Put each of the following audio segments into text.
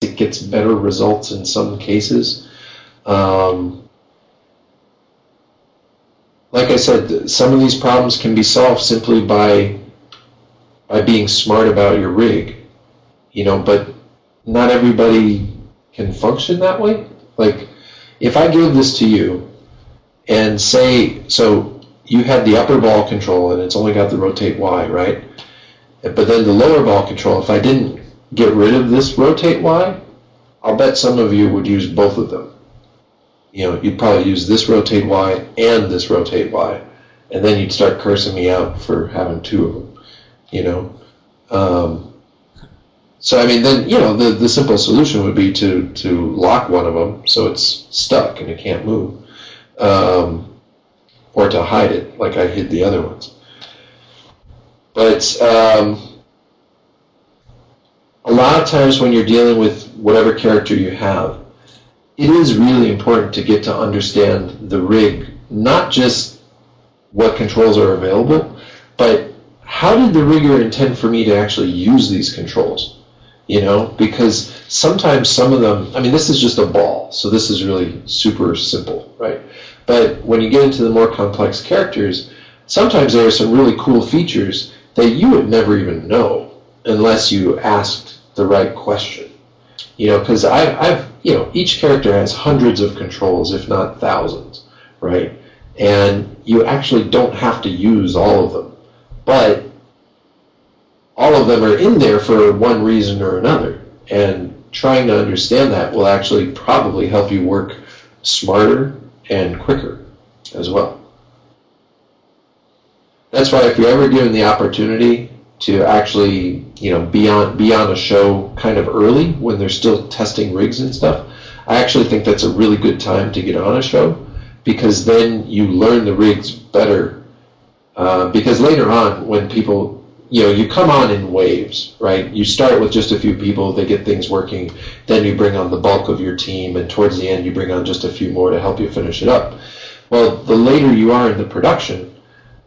it gets better results in some cases. Like I said, some of these problems can be solved simply by being smart about your rig, but not everybody can function that way. Like, if I give this to you and say, so you had the upper ball control and it's only got the rotate Y, right? But then the lower ball control, if I didn't get rid of this rotate Y, I'll bet some of you would use both of them. You'd probably use this rotate Y and this rotate Y, and then you'd start cursing me out for having two of them, So, I mean, then, the simple solution would be to lock one of them so it's stuck and it can't move, or to hide it like I hid the other ones. But a lot of times when you're dealing with whatever character you have, it is really important to get to understand the rig, not just what controls are available, but how did the rigger intend for me to actually use these controls? Because sometimes some of them, I mean, this is just a ball, so this is really super simple, right? But when you get into the more complex characters, sometimes there are some really cool features that you would never even know unless you asked the right question. Because each character has hundreds of controls, if not thousands, right? And you actually don't have to use all of them. But all of them are in there for one reason or another. And trying to understand that will actually probably help you work smarter and quicker as well. That's why if you're ever given the opportunity to actually, be on a show kind of early when they're still testing rigs and stuff, I actually think that's a really good time to get on a show, because then you learn the rigs better. Because later on, when people, you come on in waves, right? You start with just a few people, they get things working, then you bring on the bulk of your team, and towards the end you bring on just a few more to help you finish it up. Well, the later you are in the production,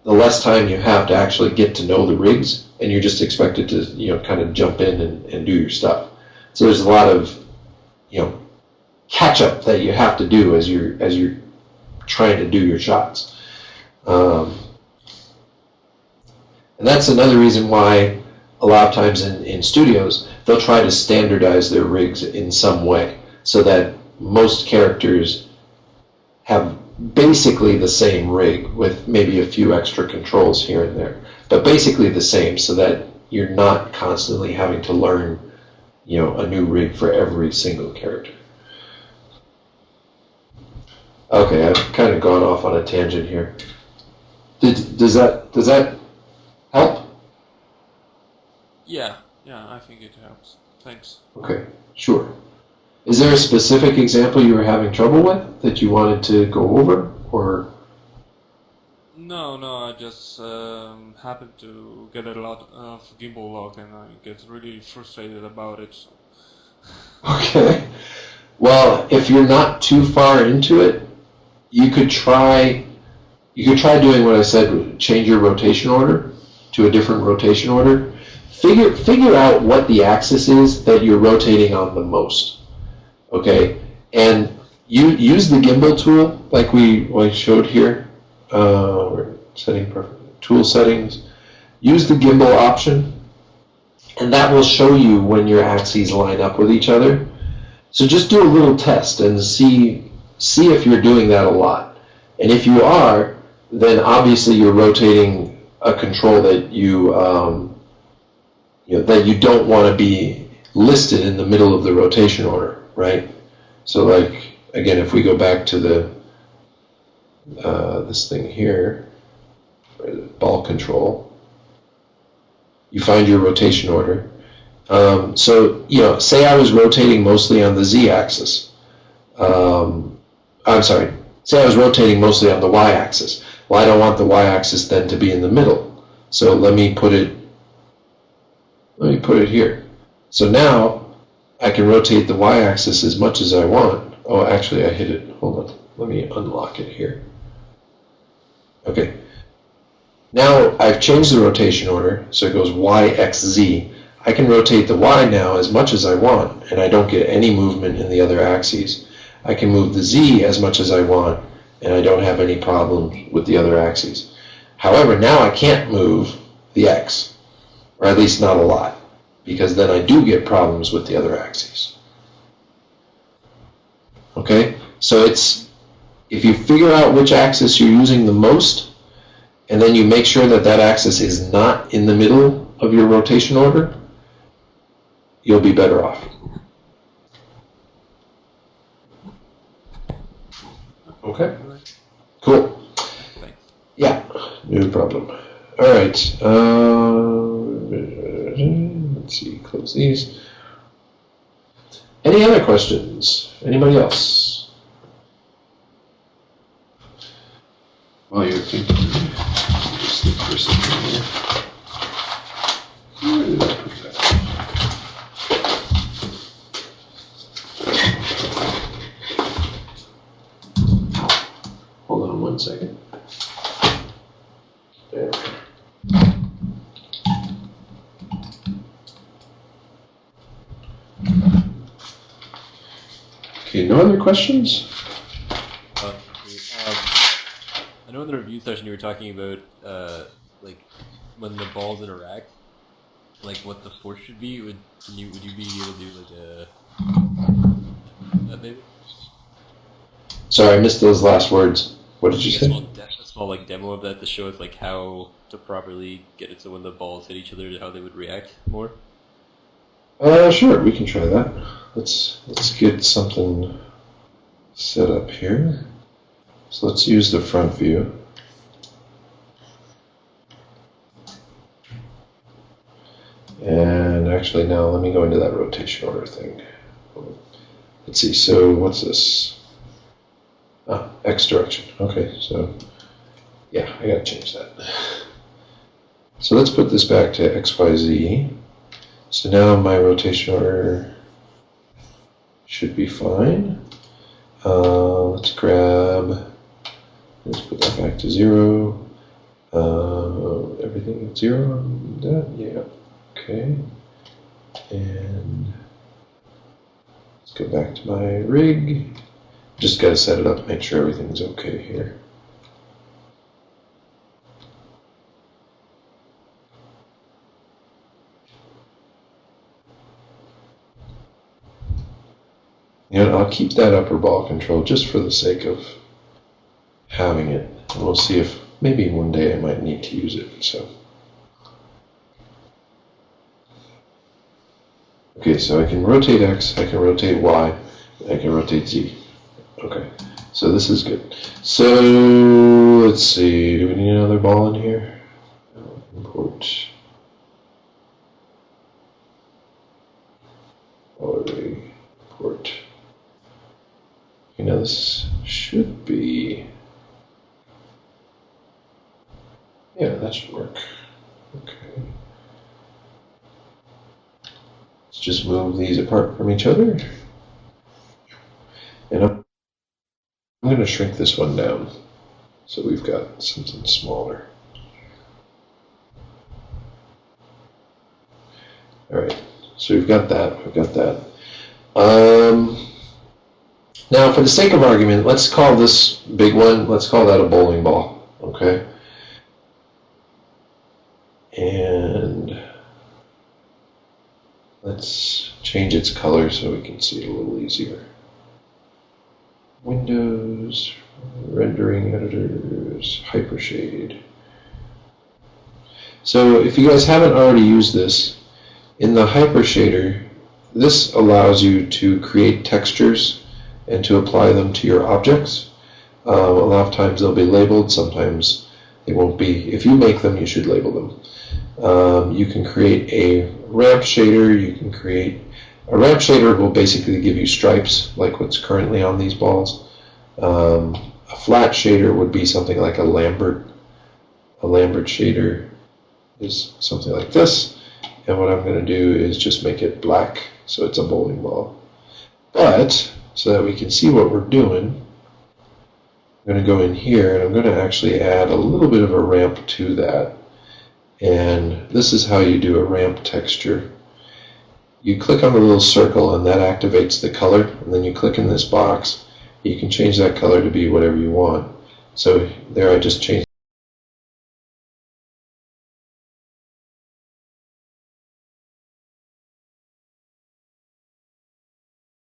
the less time you have to actually get to know the rigs, and you're just expected to, kind of jump in and do your stuff. So there's a lot of, catch up that you have to do as you're trying to do your shots. And that's another reason why a lot of times in studios, they'll try to standardize their rigs in some way so that most characters have basically the same rig with maybe a few extra controls here and there, but basically the same, so that you're not constantly having to learn, a new rig for every single character. Okay, I've kind of gone off on a tangent here. Does that help? Yeah, I think it helps. Thanks. Okay, sure. Is there a specific example you were having trouble with that you wanted to go over, or? No, I just happen to get a lot of gimbal lock, and I get really frustrated about it. So. Okay. Well, if you're not too far into it, you could try doing what I said, change your rotation order to a different rotation order. Figure out what the axis is that you're rotating on the most. Okay, and you use the gimbal tool like we showed here. We're setting tool settings. Use the gimbal option, and that will show you when your axes line up with each other. So just do a little test and see if you're doing that a lot. And if you are, then obviously you're rotating a control that that you don't want to be listed in the middle of the rotation order. Right? So like, again, if we go back to this thing here, ball control, you find your rotation order. So, say I was rotating mostly on the z-axis. Say I was rotating mostly on the y-axis. Well, I don't want the y-axis then to be in the middle. So let me put it here. So now I can rotate the y-axis as much as I want. Oh, actually, I hit it. Hold on. Let me unlock it here. Okay. Now I've changed the rotation order, so it goes y, x, z. I can rotate the Y now as much as I want, and I don't get any movement in the other axes. I can move the Z as much as I want, and I don't have any problem with the other axes. However, now I can't move the X, or at least not a lot, because then I do get problems with the other axes. Okay, so it's, if you figure out which axis you're using the most, and then you make sure that that axis is not in the middle of your rotation order, you'll be better off. Okay, cool. Thanks. Yeah, no problem. All right, let's see, close these. Any other questions? Anybody else? While you're thinking, just look for something here. Where did I put that? Hold on 1 second. There. Okay, no other questions? I know in the review session you were talking about like when the balls interact, like what the force should be. Would you be able to do like that maybe? Sorry, I missed those last words. What did you say? A small like demo of that to show us like how to properly get it so when the balls hit each other, how they would react more. Sure, we can try that. Let's get something set up here. So let's use the front view. And actually now let me go into that rotation order thing. Let's see, so what's this? Ah, X direction. Okay, so yeah, I gotta change that. So let's put this back to XYZ. So now my rotation order should be fine. Let's put that back to 0. Everything at 0 on that, yeah, okay. And let's go back to my rig. Just gotta set it up, make sure everything's okay here. You know, I'll keep that upper ball control just for the sake of having it. And we'll see if maybe one day I might need to use it. So, okay, so I can rotate X, I can rotate Y, I can rotate Z. Okay, so this is good. So let's see, do we need another ball in here? Import. Import. You know, this should be, yeah, that should work. Okay. Let's just move these apart from each other. And I'm going to shrink this one down so we've got something smaller. All right, so we've got that. Now, for the sake of argument, let's call this big one, let's call that a bowling ball, okay? And let's change its color so we can see it a little easier. Windows, rendering editors, hypershade. So if you guys haven't already used this, in the hypershader, this allows you to create textures and to apply them to your objects. A lot of times they'll be labeled, sometimes they won't be. If you make them, you should label them. You can create a ramp shader. A ramp shader will basically give you stripes like what's currently on these balls. A flat shader would be something like a Lambert. A Lambert shader is something like this. And what I'm going to do is just make it black so it's a bowling ball. But so that we can see what we're doing, I'm going to go in here and I'm going to actually add a little bit of a ramp to that. And this is how you do a ramp texture. you click on the little circle and that activates the color, and then you click in this box. You can change that color to be whatever you want. So there I just changed